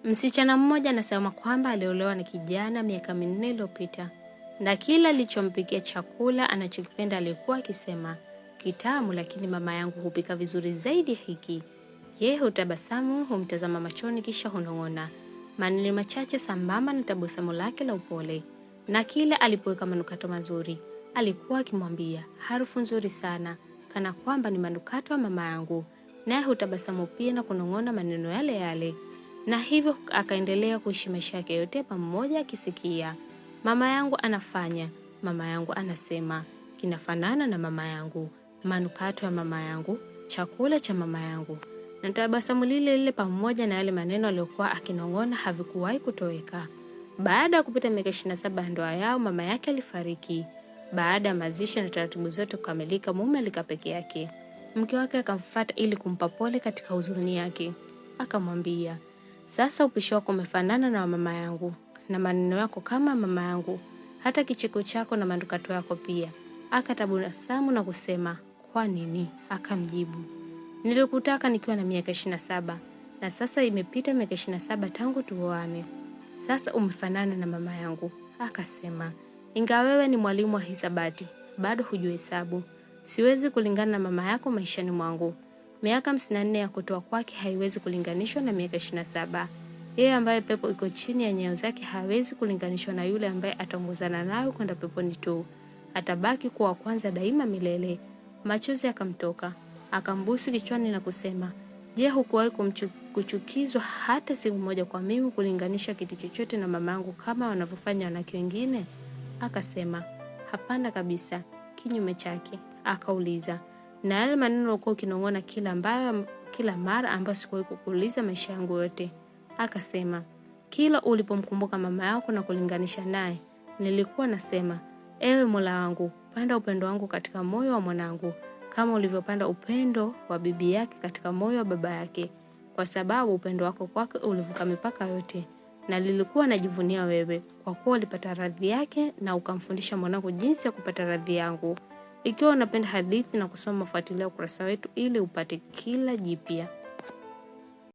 Msichana mmoja anasema kwamba aliolewa na kijana miaka 4 iliyopita, na kila alichompikia chakula anachokipenda alikuwa akisema, kitamu, lakini mama yangu hupika vizuri zaidi hiki. Yeye hutabasamu, humtazama machoni kisha hunong'ona maneno machache sambamba na tabasamu lake la upole. Na kila alipoweka manukato mazuri, alikuwa akimwambia, harufu nzuri sana, kana kwamba ni manukato ya mama yangu. Naye hutabasamu pia na kunong'ona maneno yale yale. Na hivyo akaendelea kuishi maisha yake yote pamoja akisikia, mama yangu anafanya, mama yangu anasema, kinafanana na mama yangu, manukato ya mama yangu, chakula cha mama yangu. Na tabasamu lile lile pamoja na yale maneno aliyokuwa akinong'ona havikuwahi kutoweka. Baada ya kupita miaka 27 ya ndoa yao, mama yake alifariki. Baada ya mazishi na taratibu zote kukamilika, mume alikaa peke yake. Mke wake akamfuata ili kumpa pole katika huzuni yake. Akamwambia, sasa upishi wako umefanana na mama yangu, na maneno yako kama mama yangu, hata kicheko chako na manukato yako pia. Akatabasamu na kusema, kwa nini? Akamjibu, nilikutaka nikiwa na miaka 27, na sasa imepita miaka 27 tangu tuoane. Sasa umefanana na mama yangu. Akasema, ingawa wewe ni mwalimu wa hisabati, bado hujui hesabu. Siwezi kulingana na mama yako maishani mwangu. Miaka 54 ya kutoa kwake haiwezi kulinganishwa na miaka 27. Yeye ambaye pepo iko chini ya nyayo zake hawezi kulinganishwa na yule ambaye ataongozana nayo kwenda peponi tu. Atabaki kuwa kwanza daima milele. Machozi yakamtoka, akambusu kichwani na kusema, je, hukuwahi kuchukizwa hata siku moja kwa mimi kulinganisha kitu chochote na mamangu kama wanavyofanya wanawake wengine? Akasema, hapana kabisa, kinyume chake. Akauliza, na yale maneno ulikuwa ukinong'ona kila mara ambayo sikuwahi kukuuliza maisha yangu yote? Akasema, kila ulipomkumbuka mama yako na kulinganisha naye, nilikuwa nasema, ewe Mola wangu, panda upendo wangu katika moyo wa mwanangu, kama ulivyopanda upendo wa bibi yake katika moyo wa baba yake, kwa sababu upendo wako kwake ulivuka mipaka yote, na nilikuwa najivunia wewe, kwa kuwa ulipata radhi yake na ukamfundisha mwanangu jinsi ya kupata radhi yangu. Ikiwa unapenda hadithi na kusoma, fuatilia ukurasa wetu ili upate kila jipya.